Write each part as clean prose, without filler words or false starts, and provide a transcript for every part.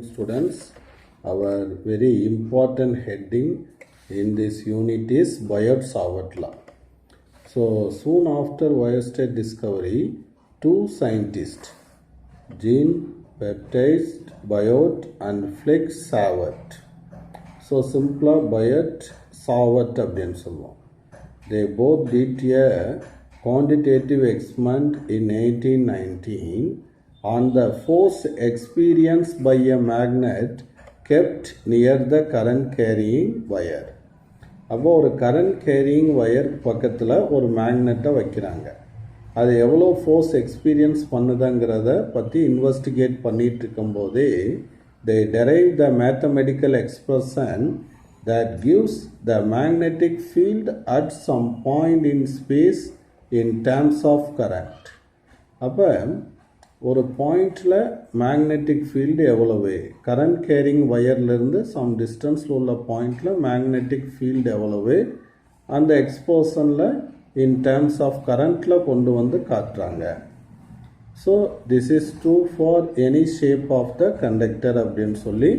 Students, our very important heading in this unit is Biot-Savart law. So soon after Weierstrass discovery, two scientists, Jean-Baptiste Biot and Felix Savart. So simply Biot-Savart அப்படின்னு சொல்லுவோம். They both did a quantitative experiment in 1819 on the force experienced by a magnet kept near the current carrying wire. அப்போ ஒரு current carrying wire பக்கத்தில் ஒரு மேக்னெட்டை வைக்கிறாங்க. அது எவ்வளோ force experience பண்ணுதுங்கிறத பற்றி இன்வெஸ்டிகேட் பண்ணிகிட்டு இருக்கும்போதே they derive the mathematical expression that gives the magnetic field at some point in space in terms of current. அப்போ ஒரு பாயிண்டில் மேக்னெட்டிக் ஃபீல்டு எவ்வளவு, கரண்ட் கேரிங் வயர்லேருந்து சம் டிஸ்டன்ஸில் உள்ள பாயிண்டில் மேக்னெட்டிக் ஃபீல்டு எவ்வளவு, அந்த எக்ஸ்போஷனில் இன் டேர்ம்ஸ் ஆஃப் கரண்ட்டில் கொண்டு வந்து காட்டுறாங்க. So this is true for any shape of the conductor அப்படின்னு சொல்லி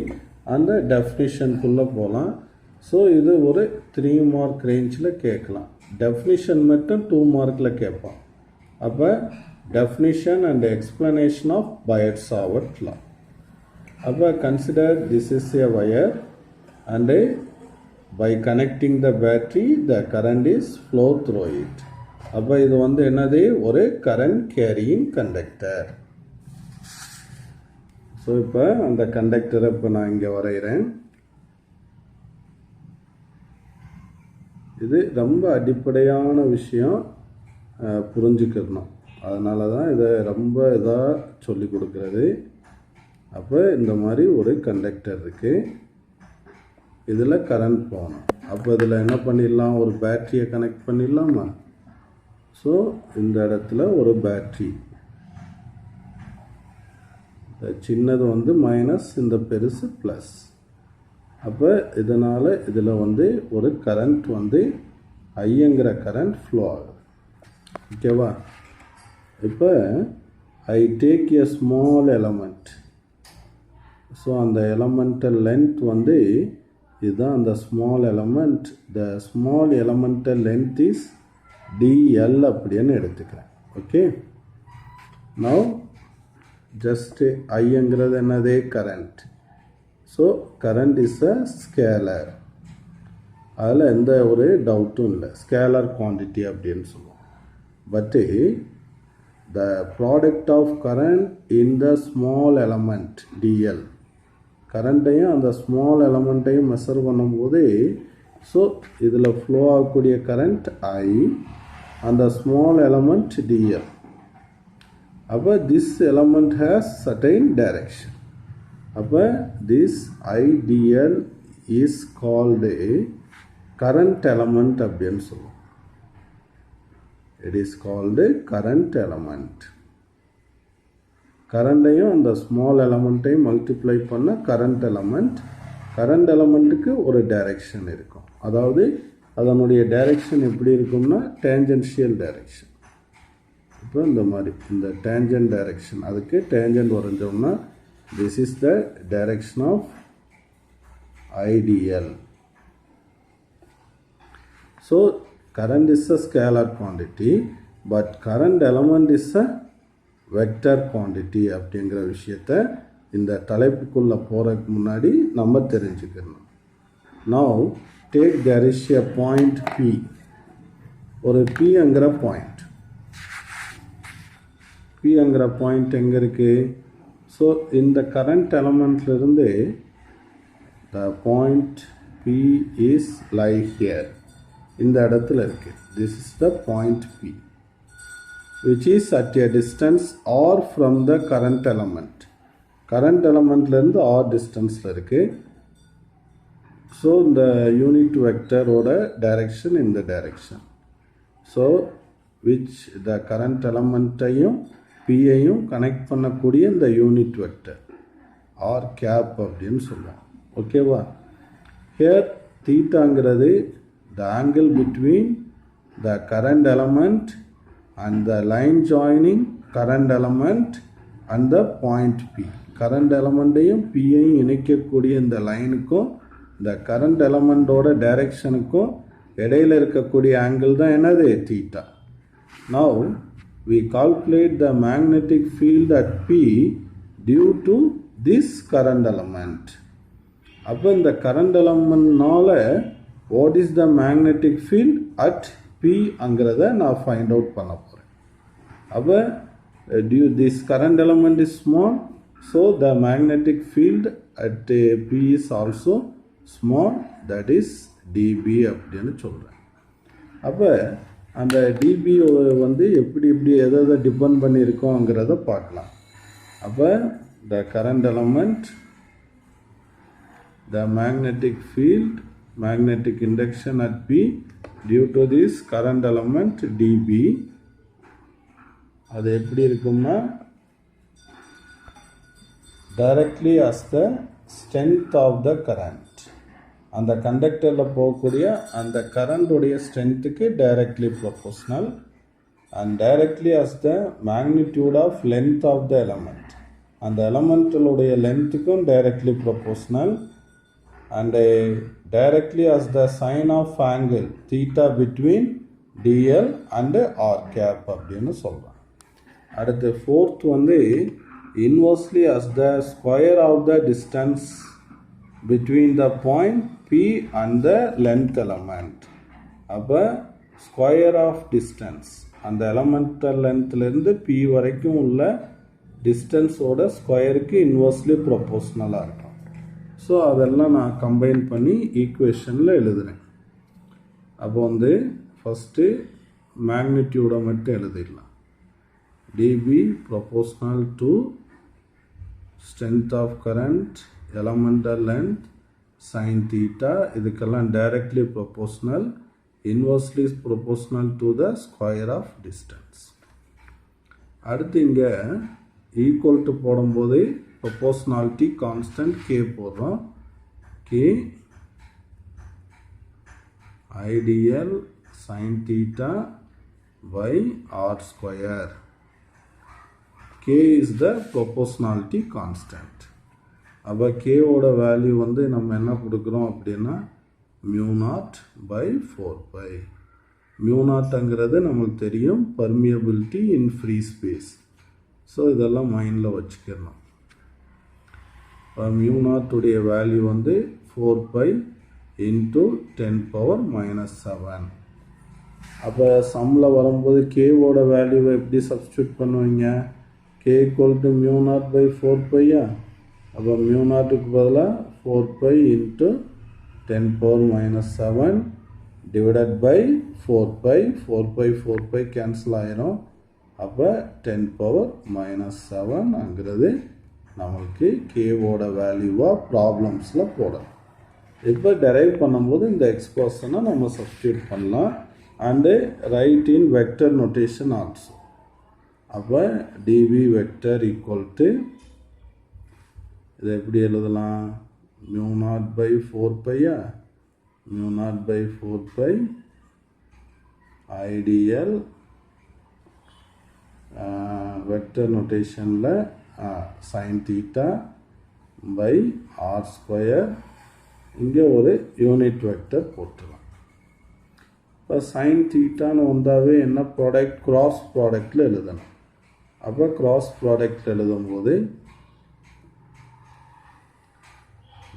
அந்த டெஃபினிஷனுக்குள்ளே போகலாம். ஸோ இது ஒரு 3 மார்க் ரேஞ்சில் கேட்கலாம். டெஃபினிஷன் மட்டும் 2 மார்க்கில் கேட்பான். அப்போ definition and explanation of Biot-Savart law. Abba consider this is a wire and by connecting the battery the current is flow through it. Abba இது வந்து என்னது, ஒரு current carrying conductor. ஸோ இப்போ அந்த கண்டக்டரை இப்போ நான் இங்கே வரைகிறேன். இது ரொம்ப அடிப்படையான விஷயம், புரிஞ்சுக்கணும். அதனால தான் இதை ரொம்ப இதாக சொல்லி கொடுக்குறது. அப்போ இந்த மாதிரி ஒரு கண்டக்டர் இருக்குது, இதில் கரண்ட் போகணும். அப்போ இதில் என்ன பண்ணிடலாம், ஒரு பேட்டரியை கனெக்ட் பண்ணிடலாமா? ஸோ இந்த இடத்துல ஒரு பேட்ரி, சின்னது வந்து மைனஸ், இந்த பெருசு ப்ளஸ். அப்போ இதனால் இதில் வந்து ஒரு கரண்ட் வந்து ஐங்கிற கரண்ட் ஃப்ளோ ஆகுது. ஓகேவா? இப்போ I take a small element. So அந்த எலமெண்டல் லென்த் வந்து இதுதான் அந்த small element. The small elemental length is DL அப்படின்னு எடுத்துக்கிறேன். ஓகே, நவ் ஜஸ்ட் ஐங்கிறது என்னது, current. So current is a scalar, அதில் எந்த ஒரு டவுட்டும் இல்லை, ஸ்கேலர் குவான்டிட்டி அப்படின்னு சொல்லுவோம். பட்டு the product of current in the small element dl, கரண்ட்டையும் அந்த ஸ்மால் எலமெண்ட்டையும் மெஷர் பண்ணும்போது, ஸோ இதில் ஃப்ளோ ஆகக்கூடிய கரண்ட் ஐ, அந்த ஸ்மால் எலமெண்ட் டிஎல். அப்போ this element has certain direction. அப்போ this Idl is called current element அப்படின்னு சொல்லுவோம். It is called current element. கரண்டையும் அந்த ஸ்மால் எலமெண்ட்டையும் மல்டிப்ளை பண்ண கரண்ட் எலமெண்ட். கரண்ட் எலமெண்ட்டுக்கு ஒரு டைரெக்ஷன் இருக்கும், அதாவது அதனுடைய டைரெக்ஷன் எப்படி இருக்கும்னா டேஞ்சென்ஷியல் டைரெக்ஷன். இப்போ இந்த மாதிரி இந்த டேஞ்சன்ட் டைரெக்ஷன், அதுக்கு டேஞ்சன்ட் வரைஞ்சோம்னா this is the direction of Idl. So current is a scalar quantity but current element is a vector quantity அப்படிங்கிற விஷயத்தை இந்த தலைப்புக்குள்ளே போகிறதுக்கு முன்னாடி நம்ம தெரிஞ்சுக்கணும். now take there is a point P, ஒரு Pங்கிற பாயிண்ட். Pங்கிற பாயிண்ட் எங்கே இருக்குது? ஸோ இந்த கரண்ட் எலமெண்ட்லேருந்து the point P is lie here, இந்த இடத்துல இருக்கு. This is the point P which is at a distance r from the current element. கரண்ட் எலமெண்ட்லேருந்து r டிஸ்டன்ஸில் இருக்கு. ஸோ இந்த யூனிட் வெக்டரோட டைரெக்ஷன் இந்த direction. So which the current எலமெண்ட்டையும் பியையும் கனெக்ட் பண்ணக்கூடிய இந்த யூனிட் வெக்டர் ஆர் கேப் அப்படின்னு சொல்லுவோம். ஓகேவா? ஹியர் தீட்டாங்கிறது the angle between the current element and the line joining current element and the point P. Current எலமெண்ட்டையும் பியையும் இணைக்கக்கூடிய இந்த லைனுக்கும் இந்த கரண்ட் எலமெண்டோட டைரக்ஷனுக்கும் இடையில் இருக்கக்கூடிய ஆங்கிள் தான் என்னது theta. Now we calculate the magnetic field at P due to this current element. அப்போ இந்த current elementனால what is the magnetic field at P அங்கிறத நான் find out பண்ண போகிறேன். அப்போ this current element is small, so the magnetic field at P is also small, that is dB அப்படின்னு சொல்கிறேன். அப்போ அந்த டிபி வந்து எப்படி எதை டிபெண்ட் பண்ணியிருக்கோங்கிறத பார்க்கலாம். அப்போ the current element, the magnetic field, magnetic induction at P due to this current element dB, அது எப்படி இருக்கும்னா directly as the strength of the current. அந்த கண்டக்டரில் போகக்கூடிய அந்த கரண்டுடைய ஸ்ட்ரென்த்துக்கு directly proportional and directly as the magnitude of length of the element. அந்த எலமெண்ட்டுடைய லென்த்துக்கும் directly proportional and directly as the sine of angle theta between dl and r cap அப்படின்னு சொல்கிறேன். அடுத்து ஃபோர்த் வந்து inversely as the square of the distance between the point P and the length element. அப்போ square of distance, அந்த elemental லென்த்லேருந்து P வரைக்கும் உள்ள டிஸ்டன்ஸோட ஸ்கொயருக்கு இன்வர்ஸ்லி ப்ரொபோஷ்னலாக இருக்கும். ஸோ அதெல்லாம் நான் கம்பைன் பண்ணி ஈக்குவேஷனில் எழுதுகிறேன். அப்போ வந்து ஃபஸ்ட்டு மேக்னிடியூடை மட்டும் எழுதிடலாம். DB proportional to strength of current, elemental length, sin theta, இதுக்கெல்லாம் directly proportional, inversely proportional to the square of distance. அடுத்து இங்கே equal to போடும்போது proportionality constant k போடுறோம். k ideal sin theta by r square. k is the proportionality constant. அப்போ கேவோட value வந்து நம்ம என்ன கொடுக்குறோம் அப்படின்னா μ0 by 4π. μ0ங்கிறது நம்மளுக்கு தெரியும் பர்மியபிலிட்டி இன் ஃப்ரீ ஸ்பேஸ். ஸோ இதெல்லாம் மைண்டில் வச்சுக்கிறோம். இப்போ μ0உடைய வேல்யூ வந்து 4π இன்ட்டு 10⁻⁷. அப்போ சம்மில் வரும்போது கேவோட வேல்யூவை எப்படி சப்ஸ்டியூட் பண்ணுவீங்க? k = μ0 by 4π. அப்போ μ0க்கு பதிலாக 4π இன்ட்டு 10⁻⁷ டிவைடட் பை 4π. 4π கேன்சல் ஆயிரும். அப்போ 10⁻⁷ நம்மளுக்கு கேவோட வேல்யூவாக ப்ராப்ளம்ஸில் போடணும். இப்போ டெரைவ் பண்ணும்போது இந்த எக்ஸ்பிரஷனை நம்ம சப்ஸ்டியூட் பண்ணலாம் and write in vector notation also. அப்போ டிவி வெக்டர் ஈக்குவல் டு இதை எப்படி எழுதலாம்? μ0 by 4π. μ0 by 4π ஐடியல் வெக்டர் நோட்டேஷனில் sin theta by r square. இங்கே ஒரு யூனிட் வெக்டர் போட்டுடலாம். இப்போ sin thetaன்னு வந்தாவே என்ன ப்ராடக்ட்? கிராஸ் ப்ராடக்டில் எழுதணும். அப்போ கிராஸ் ப்ராடக்ட் எழுதும்போது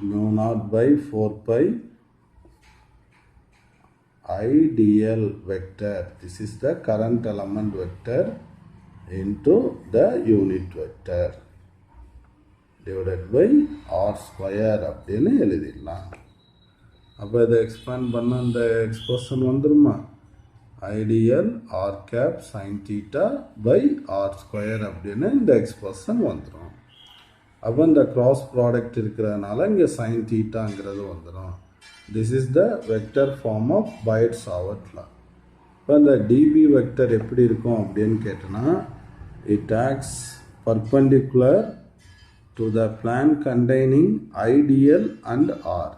μ0 by 4π ideal vector, this is the current element vector into the unit vector divided by r square அப்படின்னு எழுதிடலாம். அப்போ இதை எக்ஸ்பேண்ட் பண்ண அந்த எக்ஸ்பிரஷன் வந்துருமா? I DL R cap sine theta by R square அப்படின்னு இந்த எக்ஸ்பிரஷன் வந்துடும். அப்போ இந்த கிராஸ் ப்ராடக்ட் இருக்கிறதுனால இங்கே சைன் தீட்டாங்கிறது வந்துடும். This is the vector form of Biot Savart law. இப்போ இந்த டிபி வெக்டர் எப்படி இருக்கும் அப்படின்னு கேட்டோன்னா, it acts perpendicular to the plane containing ideal and r.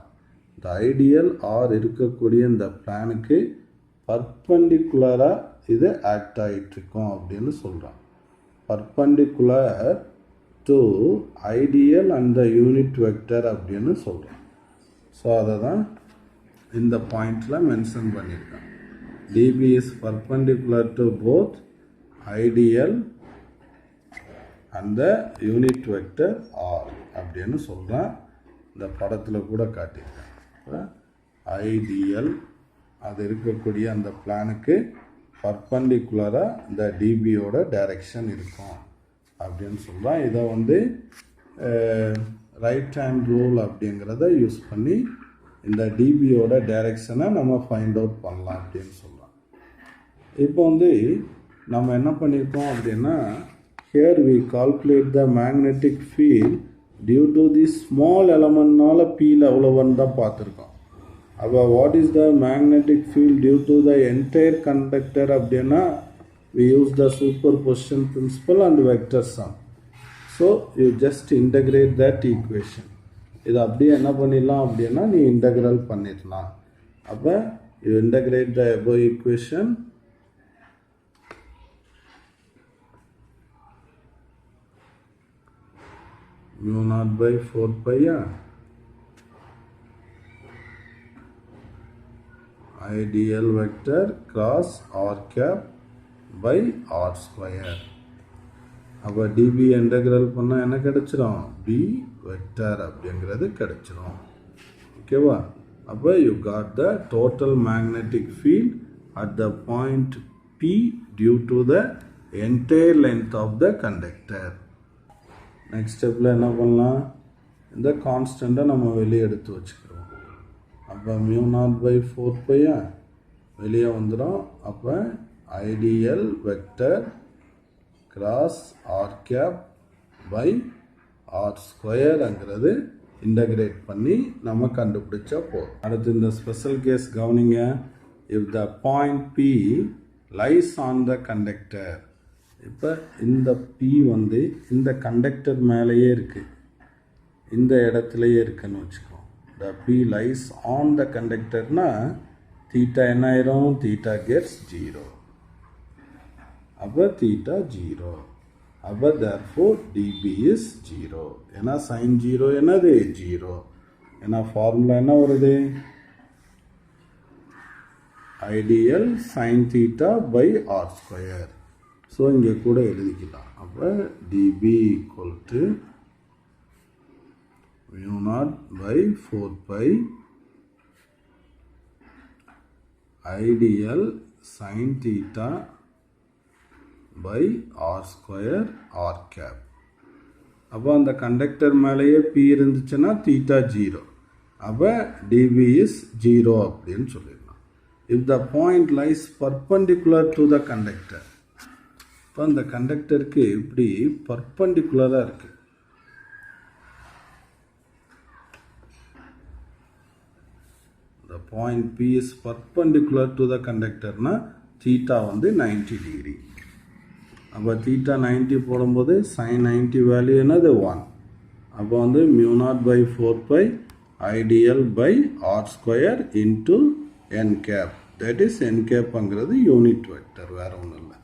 இந்த ஐடியல் ஆர் இருக்கக்கூடிய இந்த பிளானுக்கு பர்பெண்டிகுலராக இது ஆக்ட் ஆகிட்டுருக்கோம் அப்படின்னு சொல்கிறான். Perpendicular to ideal and the unit vector அப்படின்னு சொல்கிறோம். ஸோ அதை தான் இந்த பாயிண்டில் மென்ஷன் பண்ணியிருக்கேன். dB is perpendicular to both ideal and the unit vector r அப்படின்னு சொல்கிறேன். இந்த படத்தில் கூட காட்டியிருக்கேன். இப்போ ஐடியல் அது இருக்கக்கூடிய அந்த பிளானுக்கு பர்பண்டிகுலராக இந்த டிபியோட டைரக்ஷன் இருக்கும் அப்படின்னு சொல்கிறேன். இதை வந்து ரைட் ஹேண்ட் ரூல் அப்படிங்கிறத யூஸ் பண்ணி இந்த டிபியோட டைரக்ஷனை நம்ம ஃபைண்ட் அவுட் பண்ணலாம் அப்படின்னு சொல்லலாம். இப்போ வந்து நம்ம என்ன பண்ணியிருக்கோம் அப்படின்னா, here we calculate the magnetic field due to the small எலமெண்ட்னால பீல் எவ்வளோன்னு தான் பார்த்துருக்கோம். அப்போ what is the magnetic field due to the entire conductor அப்படின்னா, we use the superposition principle and vector sum. So you just integrate that equation. இது அப்படியே என்ன பண்ணிடலாம் அப்படின்னா, நீ இன்டகிரல் பண்ணிடலாம். அப்போ you integrate the above equation. mu naught by 4 pi ideal vector cross r cap by r square. அப்போ dB integral பண்ணால் என்ன கிடைச்சிரும், பி வெக்டர் அப்படிங்கிறது கிடைச்சிரும். ஓகேவா? அப்போ you got the total magnetic field at the point P due to the entire length of the conductor. Next ஸ்டெப்பில் என்ன பண்ணலாம், இந்த கான்ஸ்டண்ட்டை நம்ம வெளியே எடுத்து வச்சுக்கிறோம். அப்போ மியூ நாட் பை 4 பையா வெளியே வந்துடும். அப்போ Idl vector cross r cap by r ஸ்கொயருங்கிறது இன்டகிரேட் பண்ணி நம்ம கண்டுபிடிச்சா போதும். அடுத்து இந்த ஸ்பெஷல் கேஸ் கவனிங்க. If the point P lies on the conductor. இப்போ இந்த பி வந்து இந்த கண்டக்டர் மேலேயே இருக்குது, இந்த இடத்துலையே இருக்குன்னு வச்சுக்கோம். The P lies on the கண்டக்டர்னா தீட்டா என்ன ஆயிரும், தீட்டா கெட்ஸ் 0. அப்போ தீட்டா 0. அப்போ therefore dB is 0. ஏன்னா sin 0 என்னது 0. ஏன்னா ஃபார்முலா என்ன வருது, ideal sin theta by r square. So இங்கே கூட எழுதிக்கலாம். அப்போ dB equal to mu naught by 4 pi ideal sin theta by r square r cap. அப்போ அந்த கண்டக்டர் மேலேயே பி இருந்துச்சுன்னா தீட்டா 0. அப்போ dB is 0 அப்படின்னு சொல்லிடலாம். if the point lies perpendicular to the conductor. இப்போ அந்த கண்டக்டருக்கு இப்படி பர்பண்டிகுலராக இருக்குது. the point P is perpendicular to the conductor na theta வந்து 90 degree. அப்போ theta 90 போடும்போது sin 90 வேல்யூ என்னது 1. அப்போ வந்து mu naught by 4 pi ideal by r square into n cap. that is n cap அங்கிறது யூனிட் வெக்டர், வேறு ஒன்றும் இல்லை.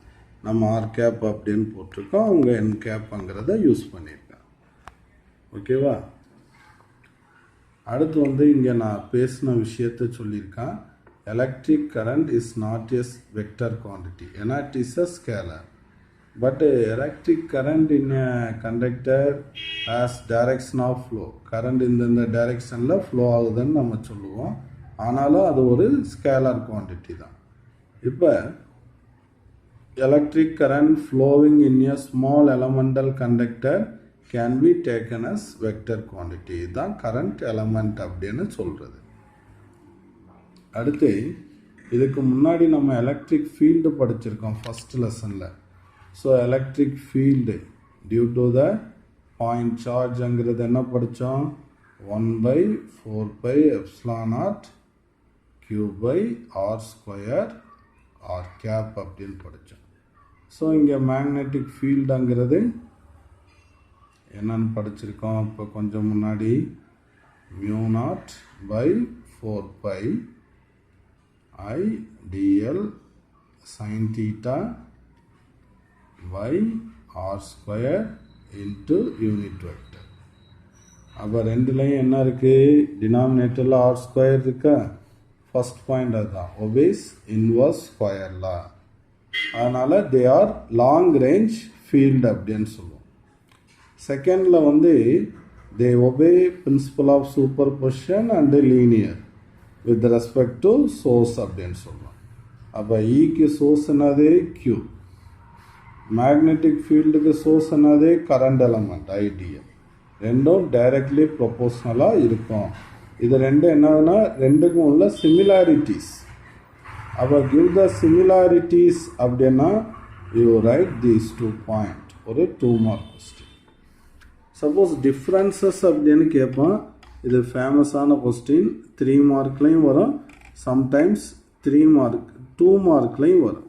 நம்ம r cap அப்படின்னு போட்டிருக்கோம், அவங்க n cap அங்கிறத யூஸ் பண்ணியிருக்கேன். ஓகேவா? அடுத்து வந்து இங்கே நான் பேசின விஷயத்தை சொல்லியிருக்கேன். Electric current is not as vector quantity, ஏன்னா it is a scalar. But electric current in a conductor has direction of flow. Current இந்த டைரக்ஷனில் ஃப்ளோ ஆகுதுன்னு நம்ம சொல்லுவோம். ஆனாலும் அது ஒரு ஸ்கேலர் குவான்டிட்டி தான். இப்போ electric current flowing in a small elemental conductor can be taken as vector quantity. தான் current element அப்படின்னு சொல்கிறது. அடுத்து இதுக்கு முன்னாடி நம்ம எலக்ட்ரிக் ஃபீல்டு படிச்சிருக்கோம் ஃபஸ்ட் லெசனில். So electric field due to the point சார்ஜ்ங்கிறது என்ன படித்தோம், 1/4 pi epsilon naught q by r square r cap அப்படின்னு படித்தோம். ஸோ இங்கே மேக்னெட்டிக் ஃபீல்டுங்கிறது என்னன்னு படிச்சிருக்கோம் இப்போ கொஞ்சம் முன்னாடி, mu naught by 4 pi I dl sin theta by r square into unit vector. அப்போ ரெண்டுலையும் என்ன இருக்குது, டினாமினேட்டரில் ஆர் ஸ்கொயர் இருக்கா, ஃபஸ்ட் பாயிண்ட் அதுதான், ஒபேஸ் இன்வர்ஸ் ஸ்கொயர் லா. அதனால் they are long range field அப்படின்னு சொல்லுவோம். செகண்டில் வந்து they obey principle of superposition and linear with respect to source அப்படின்னு சொல்லுவோம். அப்போ ஈக்கு சோர்ஸ் என்னது Q, மேக்னெட்டிக் ஃபீல்டுக்கு சோர்ஸ் என்னது கரண்ட் எலமெண்ட் ஐடிஎல். ரெண்டும் டைரக்ட்லி ப்ரொபோஷ்னலாக இருக்கும். இது ரெண்டும் என்னதுன்னா ரெண்டுக்கும் உள்ள சிமிலாரிட்டிஸ். அப்போ கிவ் த சிமிலாரிட்டிஸ் அப்படின்னா யூ ரைட் தீஸ் 2 பாயிண்ட், ஒரு 2 மார்க் கொஸ்டின். சப்போஸ் டிஃப்ரென்சஸ் அப்படின்னு கேட்பான், இது ஃபேமஸான கொஸ்டின், 3 மார்க்லையும் வரும், சம்டைம்ஸ் 3 மார்க் 2 மார்க்லையும் வரும்.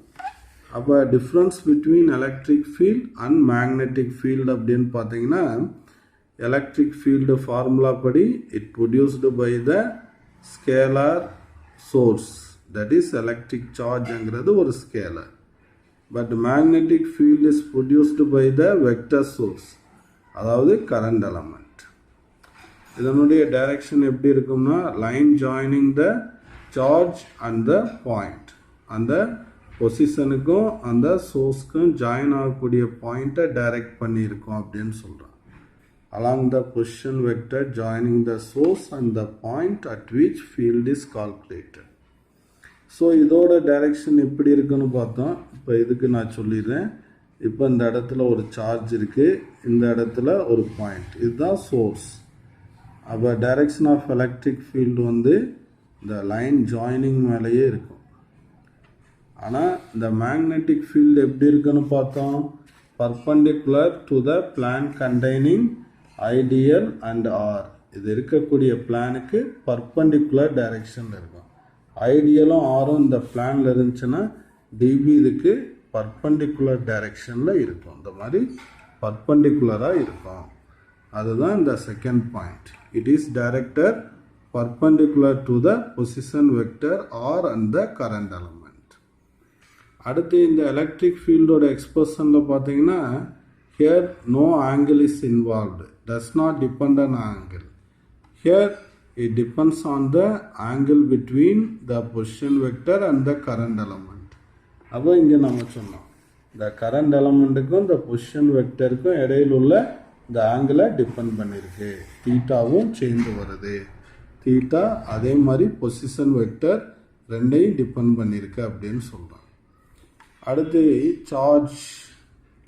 அப்போ difference between electric field and magnetic field அப்படின்னு பார்த்தீங்கன்னா, எலக்ட்ரிக் ஃபீல்டு ஃபார்முலா படி it produced by the scalar source, that is electric சார்ஜ்ங்கிறது ஒரு scalar. But magnetic field is produced by the vector source, அதாவது current element. இதனுடைய direction எப்படி இருக்கும்னா, line joining the charge and the point, அந்த பொசிஷனுக்கும் அந்த சோர்ஸ்க்கும் ஜாயின் ஆகக்கூடிய பாயிண்ட்டை டைரக்ட் பண்ணியிருக்கோம் அப்படின்னு சொல்கிறோம். along the position vector joining the source and the point at which field is calculated. So இதோட டைரெக்ஷன் எப்படி இருக்குன்னு பார்த்தோம். இப்போ இதுக்கு நான் சொல்லிடுறேன். இப்போ இந்த இடத்துல ஒரு சார்ஜ் இருக்குது, இந்த இடத்துல ஒரு பாயிண்ட், இதுதான் சோர்ஸ். அப்போ டைரெக்ஷன் ஆஃப் எலக்ட்ரிக் ஃபீல்டு வந்து இந்த லைன் ஜாயினிங் மேலேயே இருக்கும். ஆனால் இந்த மேக்னெட்டிக் ஃபீல்டு எப்படி இருக்குன்னு பார்த்தோம், perpendicular to the plane containing ideal and R. இது இருக்கக்கூடிய பிளானுக்கு பர்பண்டிகுலர் டைரெக்ஷனில் இருக்கும். ஐடியலும் ஆரும் இந்த பிளானில் இருந்துச்சுன்னா டிபி இதுக்கு பர்பண்டிகுலர் டைரெக்ஷனில் இருக்கும். இந்த மாதிரி பர்பண்டிகுலராக இருக்கும். அதுதான் இந்த second point. It is directed perpendicular to the position vector R and the current element. அடுத்து இந்த எலக்ட்ரிக் ஃபீல்டோட எக்ஸ்பிரஷனில் பார்த்தீங்கன்னா, here no angle is involved, does not depend on angle. Here it depends on the angle between the position vector and the current element. அப்போ இங்கே நம்ம சொன்னோம், இந்த current எலமெண்ட்டுக்கும் இந்த position வெக்டருக்கும் இடையில் உள்ள இந்த ஆங்கிளை டிபெண்ட் பண்ணியிருக்கு. தீட்டாவும் சேர்ந்து வருது. தீட்டா அதே மாதிரி பொசிஷன் வெக்டர் ரெண்டையும் டிபெண்ட் பண்ணியிருக்கு அப்படின்னு சொல்கிறோம். அடுத்து charge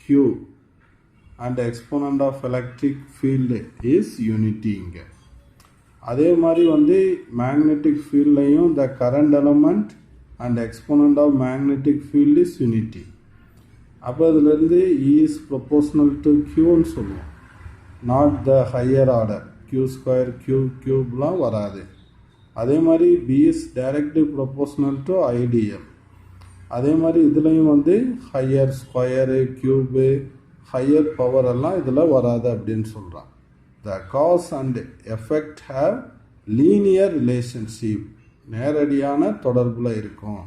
Q and exponent of electric field is unity. இங்கே அதே மாதிரி வந்து magnetic ஃபீல்ட்லையும் the current element and exponent of magnetic field is unity. அப்போ இதுலேருந்து E is proportional to Qன்னு சொல்லுவோம், not the higher order, Q square Q cube வராது. அதே மாதிரி B is directly proportional to IDL. அதே மாதிரி இதுலேயும் வந்து higher square cube higher power எல்லாம் இதில் வராது அப்படின்னு சொல்கிறான். The cause and effect have linear relationship, நேரடியான தொடர்பில் இருக்கும்.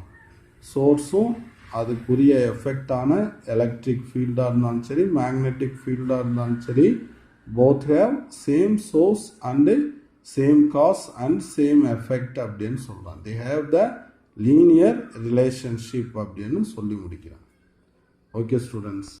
சோர்ஸும் அதுக்குரிய எஃபெக்டான எலக்ட்ரிக் ஃபீல்டாக இருந்தாலும் சரி மேக்னெட்டிக் ஃபீல்டாக இருந்தாலும் சரி, both have same source and same cause and same effect அப்படின்னு சொல்கிறான். The have the linear relationship அப்படின்னு சொல்லி முடிக்கிறான். Okay students.